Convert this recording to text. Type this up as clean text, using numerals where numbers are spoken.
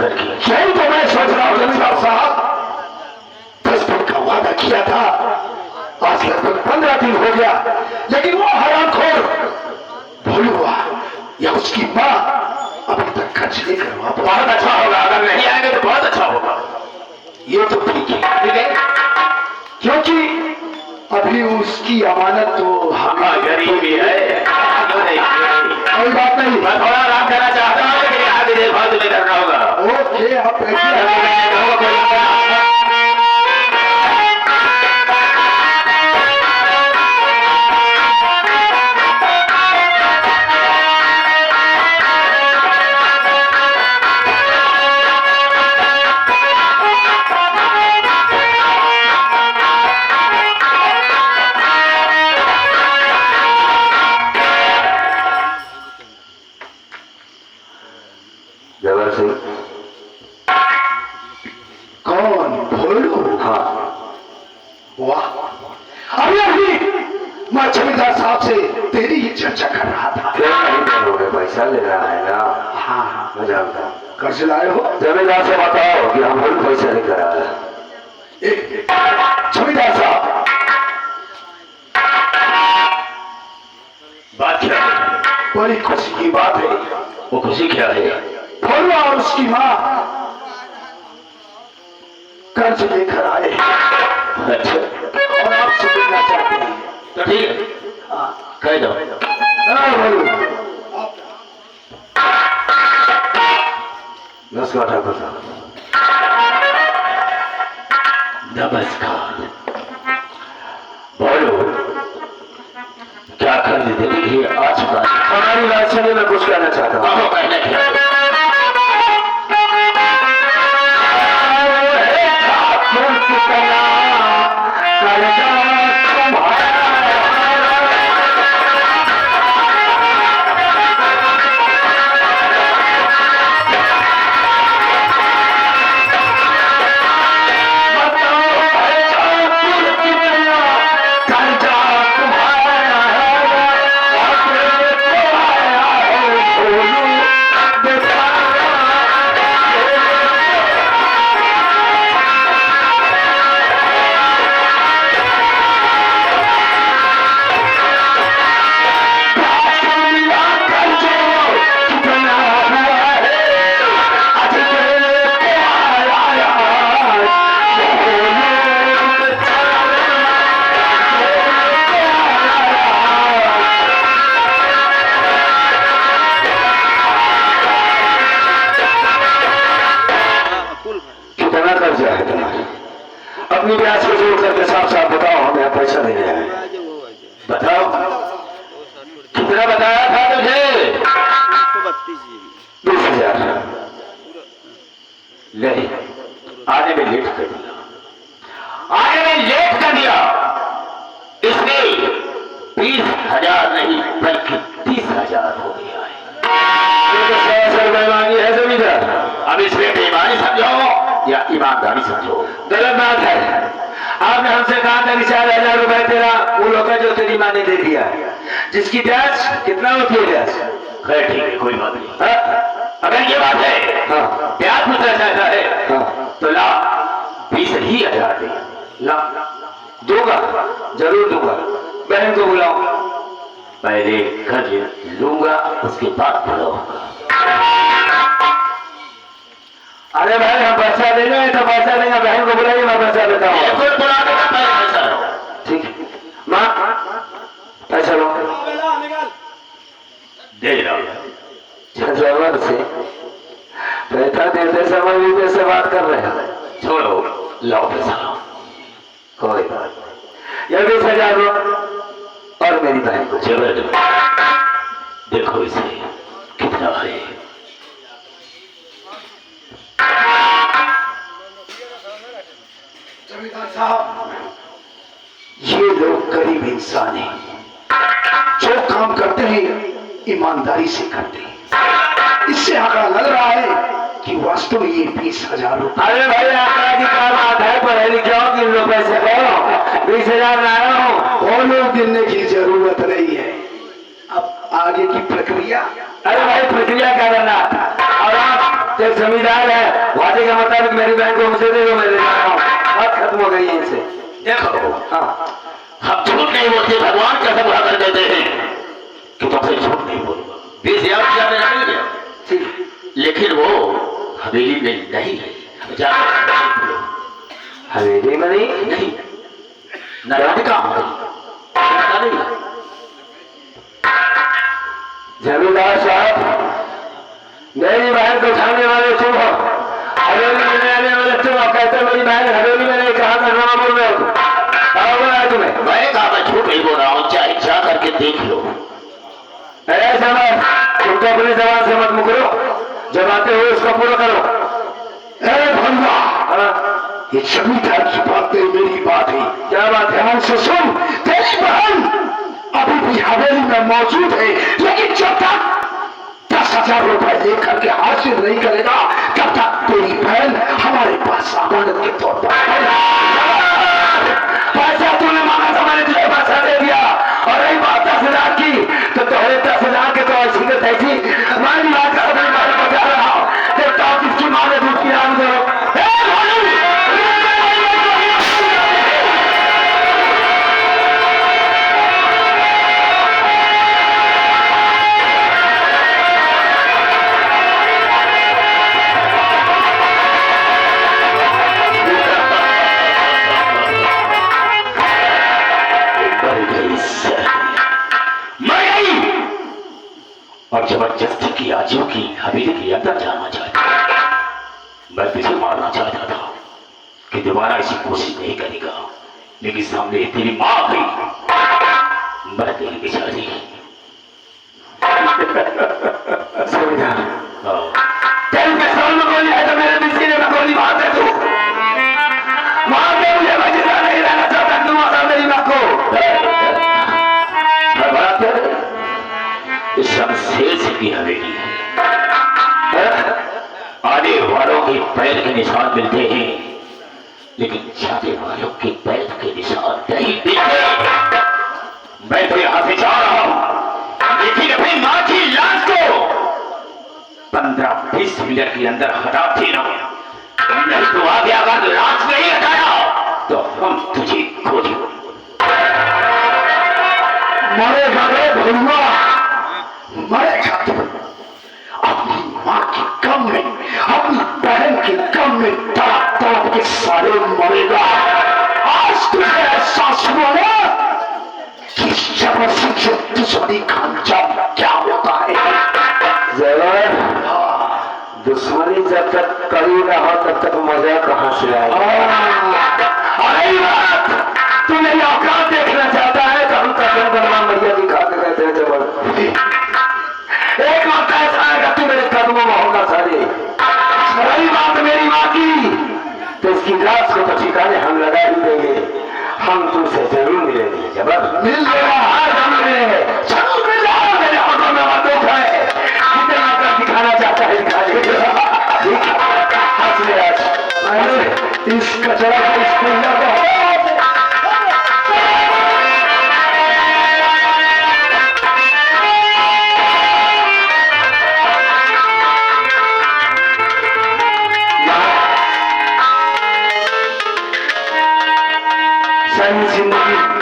कर की। यही तो मैं सोच रहा हूँ जमींदार साहब, 10 दिन का वादा किया था, आज लगभग 15 दिन हो गया, लेकिन वो हरामखोर भोलुआ या उसकी माँ अभी तक खर्च नहीं करवा। बहुत अच्छा होगा, अगर नहीं आएंगे तो बहुत अच्छा होगा। ये तो ठीक है, क्योंकि अभी उसकी अमानत तो हाँ गरीबी है, कोई बात नहीं। मैं थोड़ा आराम करना चाहता हूँ, लेकिन आगे देखभाल तुम्हें करना होगा। ओके, आप कौन भोलू? हाँ वाह, अभी मैं जमींदार साहब से तेरी ही चर्चा कर रहा था। क्यों नहीं करोगे, पैसा ले रहा है ना। हाँ हाँ, मैं जानता हूँ। कर्ज लाए हो? जमींदार से बताओ कि हम कोई पैसा नहीं करा है। जमींदार साहब, बात क्या है? बड़ी खुशी की बात है। वो खुशी क्या है? भोलू और उसकी माँ कर्ज लेकर आए अच्छा, और आपसे मिलना चाहते हैं। तो ठीक है, कह दो। भोलू, नमस्कार ठाकुर साहब। नमस्कार। बोलो, क्या कर्ज देने के लिए आ चुका है? हमारी बात सुनिए, मैं कुछ कहना चाहता हूँ। अपनी ब्याज को जोड़ करके साफ साफ बताओ, हमें पैसा देने आए। बताओ, कितना बताया था तुझे? 20,000। नहीं, आने में लेट कर दिया, आने में लेट कर दिया, इसलिए 20,000 नहीं बल्कि 30,000 हो गया है। ये तो सरासर बेईमानी है जमींदार। अब इसमें बेईमानी समझो या ईमानदारी समझो, गलत बात है। आपने हमसे कहा था कि 4,000 रुपए तेरा वो लोग जो तेरी माँ ने दे दिया है, जिसकी ब्याज कितना होती है ब्याज? खैर ठीक है, कोई बात नहीं। अगर ये बात है, हाँ, ब्याज पूछना चाहता है, हाँ, तो ला 20,000 दे। ला, दूंगा, जरूर दूंगा। बहन को बुलाओ, पहले कर्ज लूंगा, उसके बाद बुलाऊंगा। अरे भाई, हम पैसा देंगे तो पैसा देंगे, बहन को बुलाइए, मैं पैसा देता हूँ। ठीक है, माँ पैसा लो, दे रहा हूँ से पैसा देते समय भी पैसे बात कर रहे हैं। छोड़ो, लाओ पैसा लो, कोई बात नहीं। यह 20,000 लो और मेरी बहन को जरूर दो। देखो इसे कितना है। जमींदार साहब, ये लोग गरीब इंसान हैं, जो काम करते हैं ईमानदारी से करते हैं। इससे आंकड़ा लग रहा है कि वास्तव में ये 20,000 रुपये। अरे भाई, आंकड़ा की क्या बात है? पढ़े लिखे हो, गिन लो पैसे को। 20,000 लाया हूँ। वो लोग गिनने की जरूरत नहीं है। अब आगे की प्रक्रिया। अरे भाई, प्रक्रिया क्या करना? और आप एक जमींदार है, वादे के मुताबिक मेरी बहन को मुझे दे दो, मैं ले जा रहा हूँ। बात खत्म हो गई है इनसे। देखो हाँ, हम झूठ नहीं बोलते, भगवान कसम खा कर कहते हैं कि तुमसे झूठ नहीं बोलूंगा। 20,000 रुपया मेरा मिल गया, ठीक। लेकिन वो हवेली में नहीं है। हवेली में नहीं, नारायणिका नहीं। जमींदार साहब, मेरी बहन को उठाने वाले तुम हो, हवेली में आने वाले तुम हो। कहते मेरी बहन हवेली में नहीं, कहा था ड्रामा बोल रहे हो, क्या बोला है तुम्हें? मैंने कहा मैं झूठ नहीं बोल रहा हूँ, चाहे जा करके देख लो। अरे समझ, तुम तो अपनी जबान से मत मुकरो, जब आते हो उसको पूरा करो। अरे भैया, ये जमींदार की बात नहीं, मेरी बात है। क्या बात है? हमसे सुन, तेरी बहन अभी भी हवेली में मौजूद है, लेकिन जब तक 10,000 रुपए लेकर के हासिल नहीं करेगा, तब तक तेरी बहन हमारे पास अमानत के तौर पर पैसा तूने मांगा था, मैंने तुझे पैसा दे दिया। और रही बात 10,000 की, तो तुम्हारे 10,000 के तो ऐसी के तैसी मैं बात का अपने बारे में बता रहा हूँ। देखता हूँ किसकी माँ ने दूध पिया मुझे। और जबरदस्ती की आजियों की हवेली के अंदर जाना चाहता। मैं तुझे मारना चाहता था कि दोबारा ऐसी कोशिश नहीं करेगा, लेकिन सामने तेरी माँ आ गई। मैं तेरी बेचारी तेरे पेशाब में गोली है तो मेरे भी सीने में गोली मार दे तू। मार दे मुझे, मैं जिंदा नहीं रहना चाहता। तुम आता मेरी माँ को शमशेर सिंह की हवेली है। आने वालों के पैर के निशान मिलते हैं, लेकिन जाने वालों के पैर के निशान नहीं मिलते। मैं तो यहां से जा रहा हूं, लेकिन अपनी मां की लाश को 15-20 मिनट के अंदर हटाते रहो, नहीं तो आगे अगर लाश नहीं हटाया तो हम तुझे गोली मरेगा रे भैया, मरेगा तू। अपनी माँ की गम में, अपनी बहन की गम में तड़प तड़प के सारे मरेगा। आज तुझे एहसास हुआ ना कि जबरदस्ती से दुश्मनी का अंजाम क्या होता है। जबर दुश्मनी जब तक करी ना हो तब तक मजा कहाँ से आएगा। अरे बात तू मेरी औकात देखना चाहता है तो हम कसम बनवा मरिया दिखाते रहते हैं। जबरदस्ती एक वक्त ऐसा आएगा तू मेरे कदमों में होगा सारे। रही बात मेरी माँ की, तो इसकी लाश को तो ठिकाने हम लगा ही देंगे। हम तुमसे जरूर मिलेंगे। जबर मिल लेगा, आज हम मिलेंगे, जरूर मिल जाओ। मेरे हाथों में मत है, जितना कर दिखाना चाहता है दिखा देगा। हंस ले आज इस कचरा को स्कूल में जिंदगी